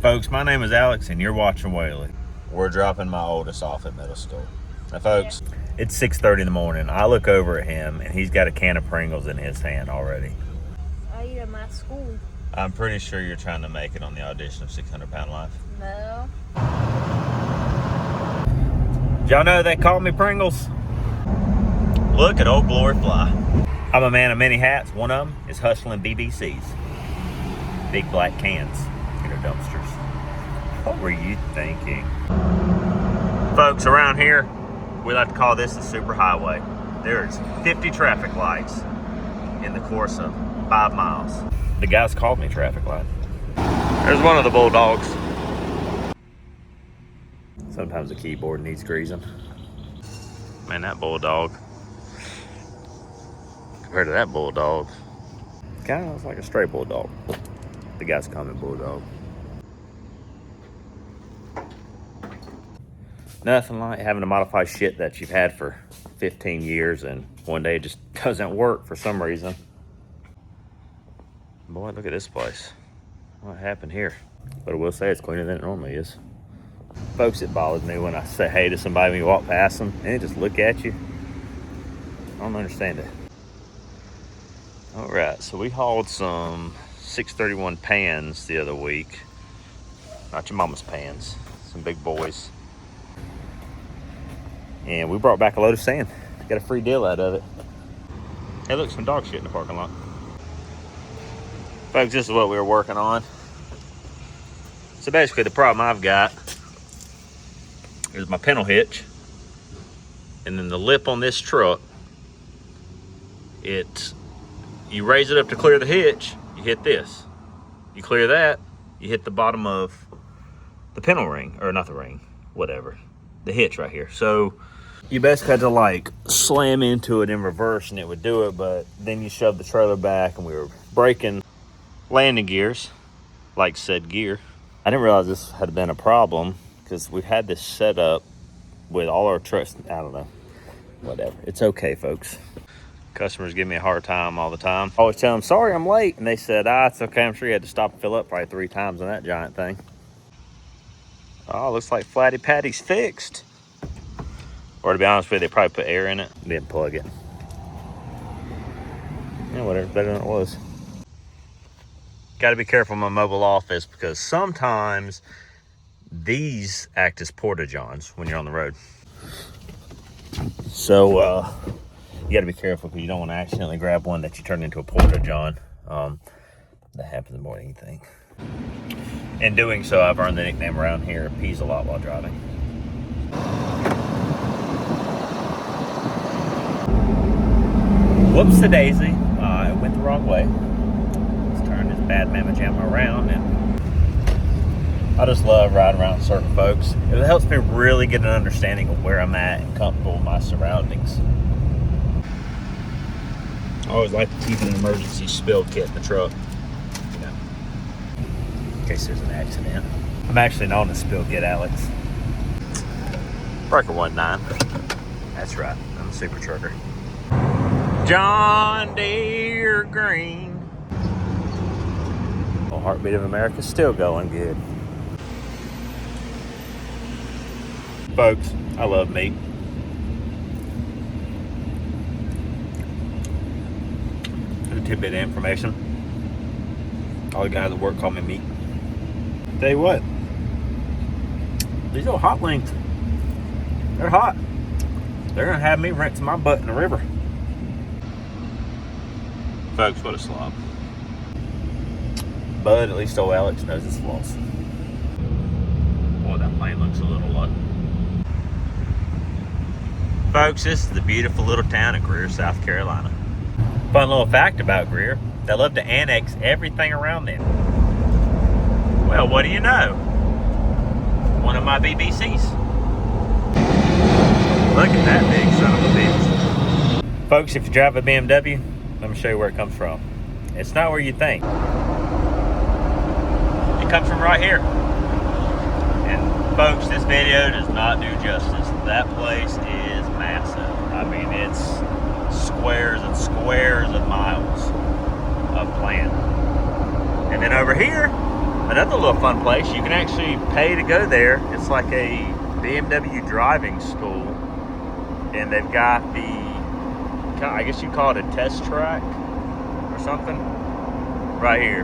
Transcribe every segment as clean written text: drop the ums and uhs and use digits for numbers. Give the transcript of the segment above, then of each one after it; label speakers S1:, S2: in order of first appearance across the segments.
S1: Folks, my name is Alex and you're watching Whaley. We're dropping my oldest off at middle school. Now folks, it's 6:30 in the morning. I look over at him and he's got a can of Pringles in his hand already.
S2: I eat at my school.
S1: I'm pretty sure you're trying to make it on the audition of 600 Pound Life.
S2: No.
S1: Y'all know they call me Pringles? Look at old Glory Fly. I'm a man of many hats. One of them is hustling BBCs. Big black cans in our dumpsters. What were you thinking? Folks, around here, we like to call this the super highway. There's 50 traffic lights in the course of 5 miles. The guys called me traffic light. There's one of the bulldogs. Sometimes the keyboard needs greasing. Man, that bulldog, compared to that bulldog, kind of looks like a stray bulldog. The guys call me bulldog. Nothing like having to modify shit that you've had for 15 years and one day it just doesn't work for some reason. Boy, look at this place. What happened here? But I will say it's cleaner than it normally is. Folks, it bothers me when I say hey to somebody when you walk past them and they just look at you. I don't understand it. All right, so we hauled some 631 pans the other week. Not your mama's pans, some big boys. And we brought back a load of sand. Got a free deal out of it. Hey, look, some dog shit in the parking lot. Folks, this is what we were working on. So basically the problem I've got is my pintle hitch. And then the lip on this truck, you raise it up to clear the hitch, you hit this. You clear that, you hit the bottom of the pintle ring, or not the ring, whatever. The hitch right here. So you basically had to like slam into it in reverse and it would do it, but then you shove the trailer back and we were breaking landing gears, like said gear. I didn't realize this had been a problem because we've had this set up with all our trucks. I don't know, whatever. It's okay, folks. Customers give me a hard time all the time. I always tell them, sorry, I'm late. And they said, it's okay. I'm sure you had to stop and fill up probably 3 times on that giant thing. Oh, looks like Flatty Patty's fixed. Or to be honest with you, they probably put air in it. Didn't plug it. Yeah, whatever, better than it was. Got to be careful in my mobile office because sometimes these act as porta-johns when you're on the road. So you got to be careful because you don't want to accidentally grab one that you turn into a porta-john. That happens more than anything. In doing so, I've earned the nickname around here, pees a lot while driving. Whoops a daisy, it went the wrong way. Let's turn this bad mamma jamma around, and I just love riding around in circle, folks. It helps me really get an understanding of where I'm at and comfortable with my surroundings. I always like to keep an emergency spill kit in the truck, you know, in case there's an accident. I'm actually known as Spill Kit Alex. Breaker 19. That's right, I'm a super trucker. John Deere Green. Well, Heartbeat of America's still going good. Folks, I love meat. There's a tidbit of information. All the guys at work call me meat. Tell you what, these old hot wings, they're hot. They're gonna have me rinsing my butt in the river. Folks, what a slob. But at least old Alex knows his flaws. Boy, that plane looks a little low. Folks, this is the beautiful little town of Greer, South Carolina. Fun little fact about Greer, they love to annex everything around them. Well, what do you know? One of my BBCs. Look at that big son of a bitch. Folks, if you drive a BMW, let me show you where it comes from. It's not where you think. It comes from right here. And folks, this video does not do justice. That place is massive. I mean, it's squares and squares of miles of land. And then over here, Another little fun place, you can actually pay to go there. It's like a BMW driving school. And they've got the, I guess you call it a test track or something, right here.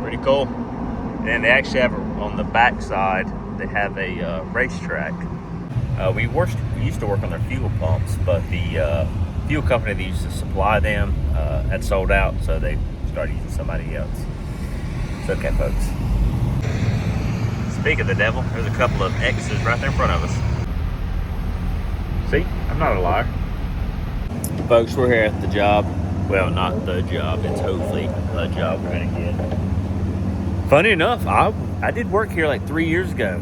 S1: Pretty cool. And they actually have, on the back side, they have a racetrack. We used to work on their fuel pumps, but the fuel company that used to supply them had sold out, so they started using somebody else. It's okay, folks. Speak of the devil, there's a couple of X's right there in front of us. See, I'm not a liar. Folks, we're here at the job. Well, not the job, it's hopefully the job we're gonna get. Funny enough, I did work here like 3 years ago.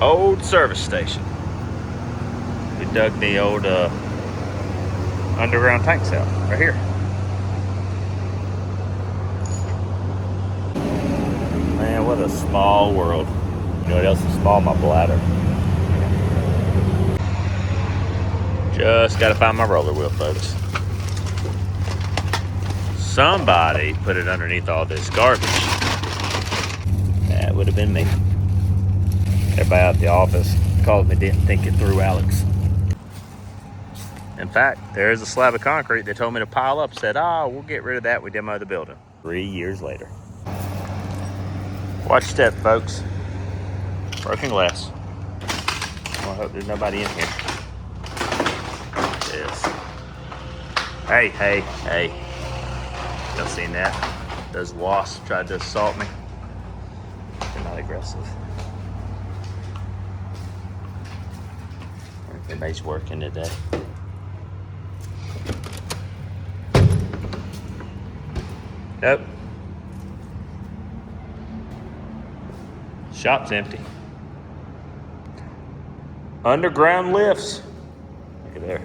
S1: Old service station. We dug the old underground tanks out right here. Man, what a small world. You know what else is small? My bladder. Just gotta find my roller wheel, folks. Somebody put it underneath all this garbage. That would have been me. Everybody out at the office called me didn't think it through, Alex. In fact, there is a slab of concrete they told me to pile up. Said, we'll get rid of that. We demo the building. 3 years later. Watch your step, folks. Broken glass. Well, I hope there's nobody in here. Yes. Hey. Y'all seen that? Those wasps tried to assault me. They're not aggressive. Everybody's working today. Nope. Shop's empty. Underground lifts. Look at there.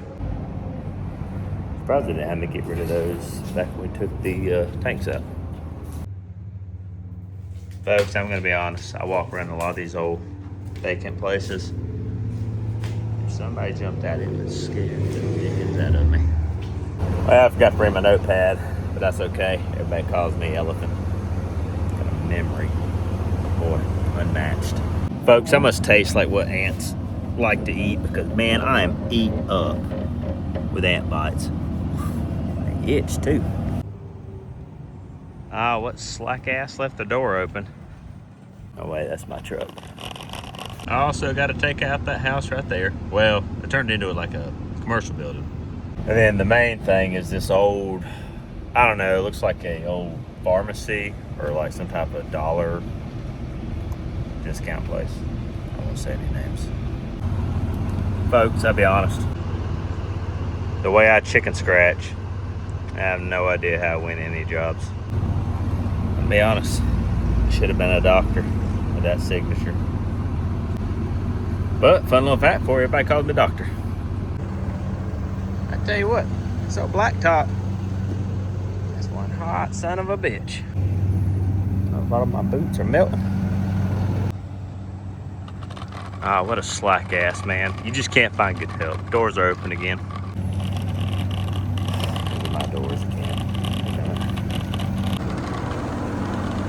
S1: Surprised they didn't have me get rid of those back when we took the tanks out. Folks, I'm gonna be honest. I walk around a lot of these old vacant places. If somebody jumped out, it was scared to get that of me. Well, I forgot to bring my notepad, but that's okay. Everybody calls me Elephant. Got a memory. Boy, unmatched. Folks, I must taste like what ants like to eat because, man, I am eat up with ant bites. They itch, too. What slack ass left the door open? Oh, wait, that's my truck. I also got to take out that house right there. Well, it turned into like a commercial building. And then the main thing is this old, I don't know, it looks like a old pharmacy or like some type of dollar discount place. I won't say any names. Folks, I'll be honest. The way I chicken scratch, I have no idea how I win any jobs. I'll be honest. I should have been a doctor with that signature. But fun little fact for you, everybody calls me doctor. I tell you what, this old blacktop, that's one hot son of a bitch. A lot of my boots are melting. What a slack ass, man. You just can't find good help. Doors are open again. Look at my doors again.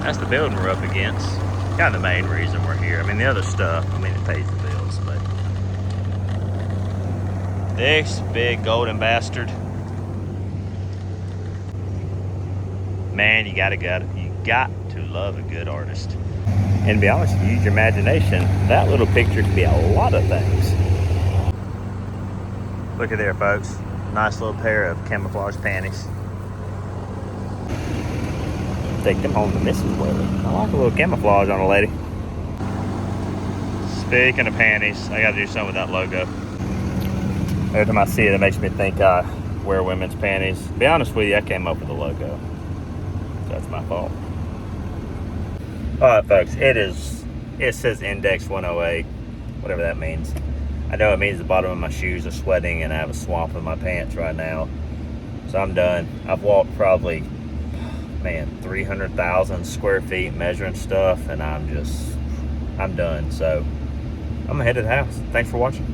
S1: That's the building we're up against. Kind of the main reason we're here. I mean, the other stuff, it pays the bills, but this big golden bastard. Man, you got to love a good artist. And to be honest, if you use your imagination, that little picture can be a lot of things. Look at there, folks. Nice little pair of camouflage panties. Take them home to Mrs. Weather. I like a little camouflage on a lady. Speaking of panties, I gotta do something with that logo. Every time I see it, it makes me think I wear women's panties. To be honest with you, I came up with the logo. So that's my fault. Alright, folks, it says index 108, whatever that means. I know it means the bottom of my shoes are sweating and I have a swamp in my pants right now. So I'm done. I've walked probably, 300,000 square feet measuring stuff, and I'm done. So I'm gonna head to the house. Thanks for watching.